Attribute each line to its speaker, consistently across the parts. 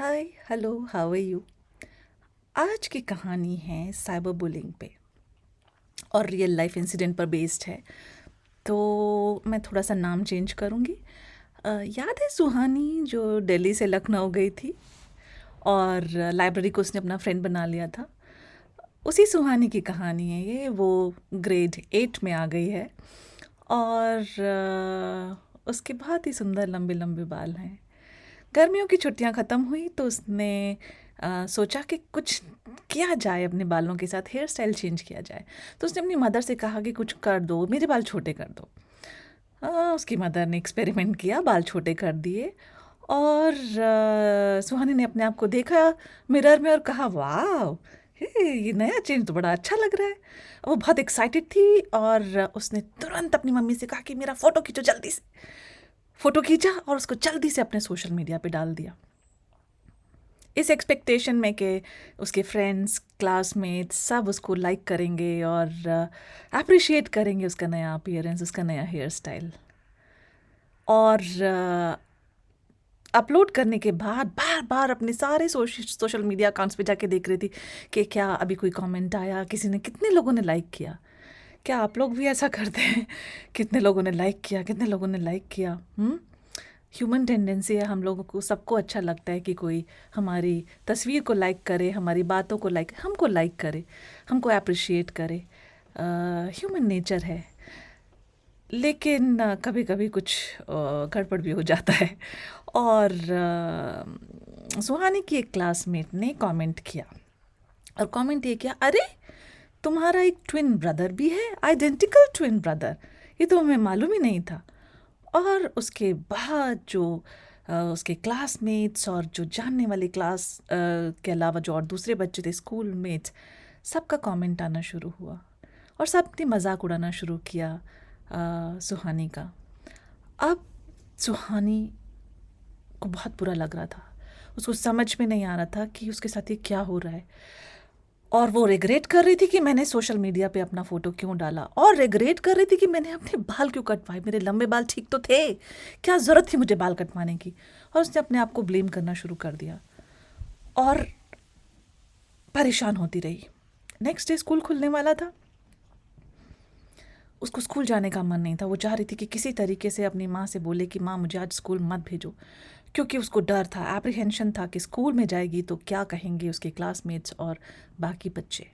Speaker 1: Hi hello how are you. आज की कहानी है साइबर बुलिंग पे और रियल लाइफ इंसिडेंट पर बेस्ड है। तो मैं थोड़ा सा नाम चेंज करूँगी। याद है सुहानी जो दिल्ली से लखनऊ गई थी और लाइब्रेरी को उसने अपना फ्रेंड बना लिया था। उसी सुहानी की कहानी है ये। वो ग्रेड 8 में आ गई है और उसके बहुत ही सुंदर लंबे लंबे बाल हैं। गर्मियों की छुट्टियां ख़त्म हुई तो उसने सोचा कि कुछ किया जाए, अपने बालों के साथ हेयर स्टाइल चेंज किया जाए। तो उसने अपनी मदर से कहा कि कुछ कर दो, मेरे बाल छोटे कर दो। उसकी मदर ने एक्सपेरिमेंट किया, बाल छोटे कर दिए और सुहानी ने अपने आप को देखा मिरर में और कहा वाह, ये नया चेंज तो बड़ा अच्छा लग रहा है। वो बहुत एक्साइटेड थी और उसने तुरंत अपनी मम्मी से कहा कि मेरा फ़ोटो खींचो जल्दी से। फ़ोटो खींचा और उसको जल्दी से अपने सोशल मीडिया पे डाल दिया, इस एक्सपेक्टेशन में कि उसके फ्रेंड्स क्लासमेट्स सब उसको लाइक करेंगे और अप्रिशिएट करेंगे उसका नया अपीयरेंस, उसका नया हेयर स्टाइल। और अपलोड करने के बाद बार बार अपने सारे सोशल मीडिया अकाउंट्स पे जाके देख रही थी कि क्या अभी कोई कमेंट आया, किसी ने, कितने लोगों ने लाइक किया। क्या आप लोग भी ऐसा करते हैं? कितने लोगों ने लाइक किया, कितने लोगों ने लाइक किया। ह्यूमन टेंडेंसी है, हम लोगों को सबको अच्छा लगता है कि कोई हमारी तस्वीर को लाइक करे, हमारी बातों को लाइक, हमको लाइक करे, हमको अप्रिशिएट करे। ह्यूमन नेचर है। लेकिन कभी कभी कुछ गड़बड़ भी हो जाता है। और सुहानी की एक क्लासमेट ने कमेंट किया और कमेंट ये किया, अरे तुम्हारा एक ट्विन ब्रदर भी है, आइडेंटिकल ट्विन ब्रदर, ये तो हमें मालूम ही नहीं था। और उसके बाद जो उसके क्लासमेट्स और जो जानने वाले क्लास के अलावा जो और दूसरे बच्चे थे, स्कूल मेट्स, सबका कमेंट आना शुरू हुआ और सब ने मजाक उड़ाना शुरू किया सुहानी का। अब सुहानी को बहुत बुरा लग रहा था, उसको समझ में नहीं आ रहा था कि उसके साथ ये क्या हो रहा है। और वो रिग्रेट कर रही थी कि मैंने सोशल मीडिया पे अपना फ़ोटो क्यों डाला, और रिग्रेट कर रही थी कि मैंने अपने बाल क्यों कटवाए, मेरे लंबे बाल ठीक तो थे, क्या ज़रूरत थी मुझे बाल कटवाने की। और उसने अपने आप को ब्लेम करना शुरू कर दिया और परेशान होती रही। नेक्स्ट डे स्कूल खुलने वाला था, उसको स्कूल जाने का मन नहीं था। वो चाह रही थी कि किसी तरीके से अपनी माँ से बोले कि माँ मुझे आज स्कूल मत भेजो, क्योंकि उसको डर था, एप्रीहेंशन था कि स्कूल में जाएगी तो क्या कहेंगे उसके क्लासमेट्स और बाकी बच्चे।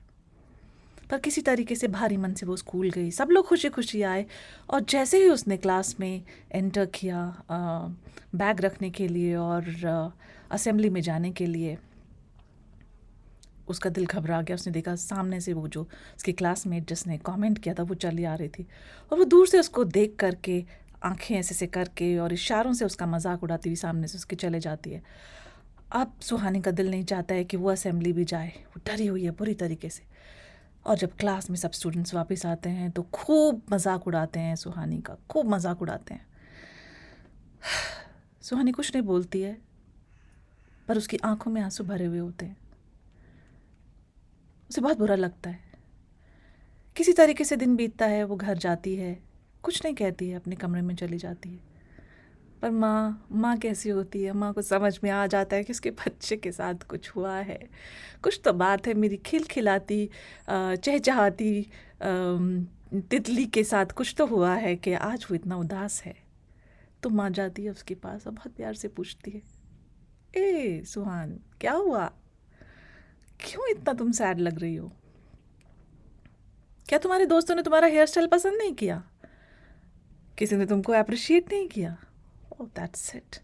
Speaker 1: पर किसी तरीके से भारी मन से वो स्कूल गई, सब लोग खुशी खुशी आए। और जैसे ही उसने क्लास में एंटर किया बैग रखने के लिए और असेंबली में जाने के लिए, उसका दिल घबरा गया। उसने देखा सामने से वो जो उसकी क्लासमेट जिसने कमेंट किया था वो चली आ रही थी और वो दूर से उसको देख करके आंखें ऐसे से करके और इशारों से उसका मजाक उड़ाती हुई सामने से उसके चले जाती है। अब सुहानी का दिल नहीं चाहता है कि वो असेंबली भी जाए, वो डरी हुई है बुरी तरीके से। और जब क्लास में सब स्टूडेंट्स वापस आते हैं तो खूब मजाक उड़ाते हैं सुहानी का, खूब मजाक उड़ाते हैं। सुहानी कुछ नहीं बोलती है, पर उसकी आंखों में आंसू भरे हुए होते हैं। उसे बहुत बुरा लगता है। किसी तरीके से दिन बीतता है, वो घर जाती है, कुछ नहीं कहती है, अपने कमरे में चली जाती है। पर माँ कैसी होती है, माँ को समझ में आ जाता है कि उसके बच्चे के साथ कुछ हुआ है, कुछ तो बात है। मेरी खिलखिलाती चहचहाती तितली के साथ कुछ तो हुआ है कि आज वो इतना उदास है। तो माँ जाती है उसके पास और बहुत प्यार से पूछती है, ए सुहान क्या हुआ, क्यों इतना तुम सैड लग रही हो? क्या तुम्हारे दोस्तों ने तुम्हारा हेयर स्टाइल पसंद नहीं किया? किसी ने तुमको अप्रिशिएट नहीं किया? Oh that's it.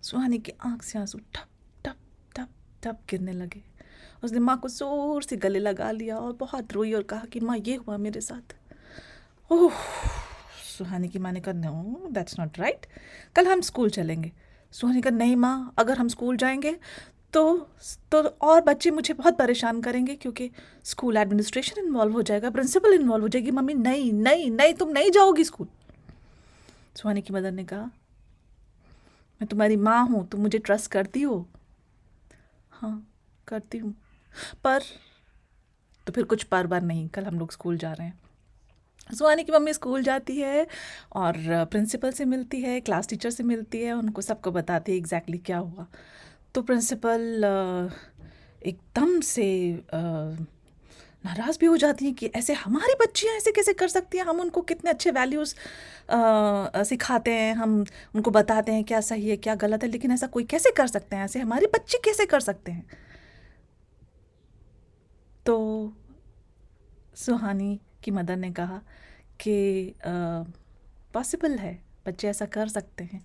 Speaker 1: सुहानी की आंख से आंसू टप टप टप टप गिरने लगे। उसने माँ को जोर से गले लगा लिया और बहुत रोई और कहा कि माँ ये हुआ मेरे साथ। ओह, सुहानी की माँ ने कहा नो दैट्स नॉट राइट, कल हम स्कूल चलेंगे। सुहानी कहा नहीं माँ, अगर हम स्कूल जाएंगे तो तो और बच्चे मुझे बहुत परेशान करेंगे, क्योंकि स्कूल एडमिनिस्ट्रेशन इन्वॉल्व हो जाएगा, प्रिंसिपल इन्वॉल्व हो जाएगी। मम्मी नहीं नहीं नहीं, तुम नहीं जाओगी स्कूल। सुहानी की मदर ने कहा मैं तुम्हारी माँ हूँ, तुम मुझे ट्रस्ट करती हो? हाँ करती हूँ, पर तो फिर कुछ पर बार नहीं, कल हम लोग स्कूल जा रहे हैं। सुहानी की मम्मी स्कूल जाती है और प्रिंसिपल से मिलती है, क्लास टीचर से मिलती है, उनको सबको बताती है एग्जैक्टली क्या हुआ। तो प्रिंसिपल एकदम से नाराज़ भी हो जाती हैं कि ऐसे हमारी बच्चियां ऐसे कैसे कर सकती हैं, हम उनको कितने अच्छे वैल्यूज़ सिखाते हैं, हम उनको बताते हैं क्या सही है क्या गलत है, लेकिन ऐसा कोई कैसे कर सकते हैं, ऐसे हमारी बच्चे कैसे कर सकते हैं। तो सुहानी की मदर ने कहा कि पॉसिबल है, बच्चे ऐसा कर सकते हैं,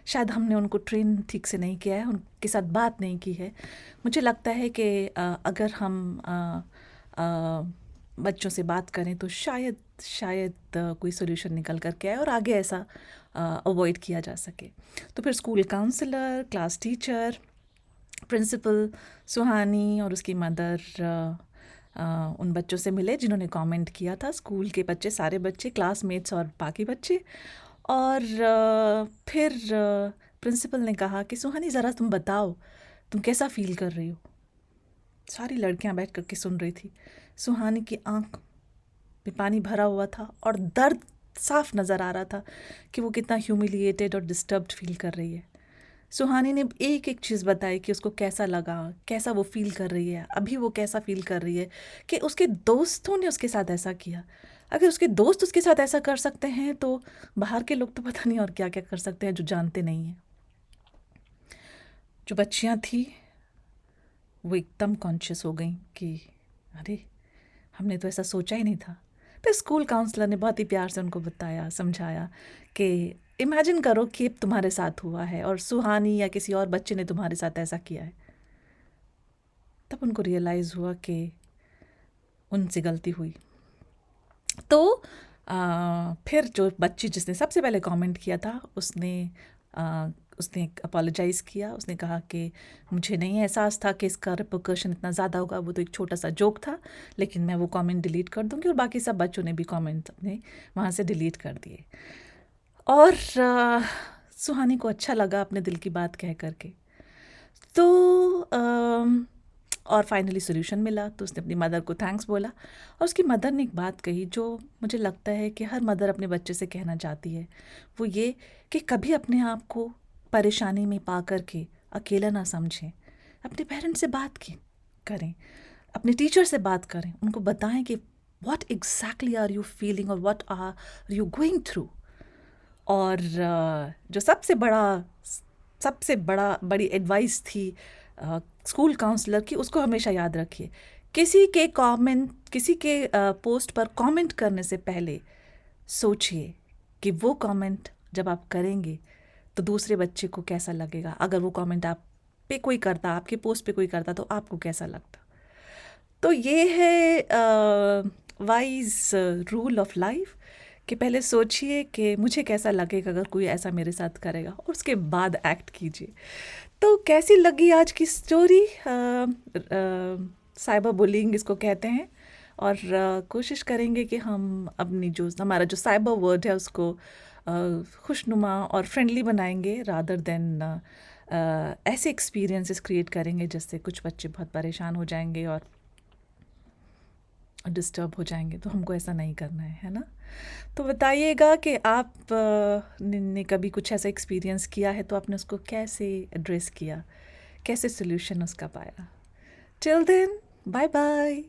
Speaker 1: शायद हमने उनको ट्रेन ठीक से नहीं किया है, उनके साथ बात नहीं की है। मुझे लगता है कि अगर हम बच्चों से बात करें तो शायद शायद कोई सोल्यूशन निकल कर के आए और आगे ऐसा अवॉइड किया जा सके। तो फिर school counsellor, class teacher, principal, Suhani और उसकी मदर उन बच्चों से मिले जिन्होंने कमेंट किया था, स्कूल के बच्चे, सारे बच्चे, क्लासमेट्स और बाकी बच्चे। और फिर प्रिंसिपल ने कहा कि सुहानी ज़रा तुम बताओ, तुम कैसा फील कर रही हो। सारी लड़कियां बैठ कर के सुन रही थी। सुहानी की आंख में पानी भरा हुआ था और दर्द साफ नज़र आ रहा था कि वो कितना ह्यूमिलिएटेड और डिस्टर्ब्ड फील कर रही है। सुहानी ने एक एक चीज़ बताई कि उसको कैसा लगा, कैसा वो फील कर रही है, अभी वो कैसा फील कर रही है कि उसके दोस्तों ने उसके साथ ऐसा किया। अगर उसके दोस्त उसके साथ ऐसा कर सकते हैं तो बाहर के लोग तो पता नहीं और क्या क्या कर सकते हैं जो जानते नहीं हैं। जो बच्चियां थी वो एकदम कॉन्शियस हो गई कि अरे हमने तो ऐसा सोचा ही नहीं था। फिर स्कूल काउंसलर ने बहुत ही प्यार से उनको बताया, समझाया कि इमेजिन करो कि तुम्हारे साथ हुआ है और सुहानी या किसी और बच्चे ने तुम्हारे साथ ऐसा किया है। तब उनको रियलाइज़ हुआ कि उनसे गलती हुई। तो फिर जो बच्ची जिसने सबसे पहले कमेंट किया था उसने अपोलोजाइज़ किया। उसने कहा कि मुझे नहीं एहसास था कि इसका रिपरकशन इतना ज़्यादा होगा, वो तो एक छोटा सा जोक था, लेकिन मैं वो कमेंट डिलीट कर दूंगी। और बाकी सब बच्चों ने भी कमेंट अपने वहाँ से डिलीट कर दिए। और सुहानी को अच्छा लगा अपने दिल की बात कह करके। तो और फाइनली सोल्यूशन मिला तो उसने अपनी मदर को थैंक्स बोला। और उसकी मदर ने एक बात कही जो मुझे लगता है कि हर मदर अपने बच्चे से कहना चाहती है, वो ये कि कभी अपने आप को परेशानी में पा कर के अकेला ना समझें। अपने पेरेंट्स से बात करें, अपने टीचर से बात करें, उनको बताएं कि what exactly are you feeling और what are you going through. और जो सबसे बड़ी एडवाइस थी स्कूल काउंसलर की, उसको हमेशा याद रखिए। किसी के पोस्ट पर कमेंट करने से पहले सोचिए कि वो कमेंट जब आप करेंगे तो दूसरे बच्चे को कैसा लगेगा। अगर वो कमेंट आप पे कोई करता, आपके पोस्ट पे कोई करता, तो आपको कैसा लगता। तो ये है वाइज रूल ऑफ लाइफ कि पहले सोचिए कि मुझे कैसा लगेगा अगर कोई ऐसा मेरे साथ करेगा, और उसके बाद एक्ट कीजिए। तो कैसी लगी आज की स्टोरी? साइबर बुलिंग इसको कहते हैं। और कोशिश करेंगे कि हम अपनी हमारा जो साइबर वर्ल्ड है उसको खुशनुमा और फ्रेंडली बनाएंगे, रादर देन ऐसे एक्सपीरियंसेस क्रिएट करेंगे जिससे कुछ बच्चे बहुत परेशान हो जाएंगे और डिस्टर्ब हो जाएंगे। तो हमको ऐसा नहीं करना है ना। तो बताइएगा कि आप ने कभी कुछ ऐसा एक्सपीरियंस किया है तो आपने उसको कैसे एड्रेस किया, कैसे सोल्यूशन उसका पाया। Till then, bye bye.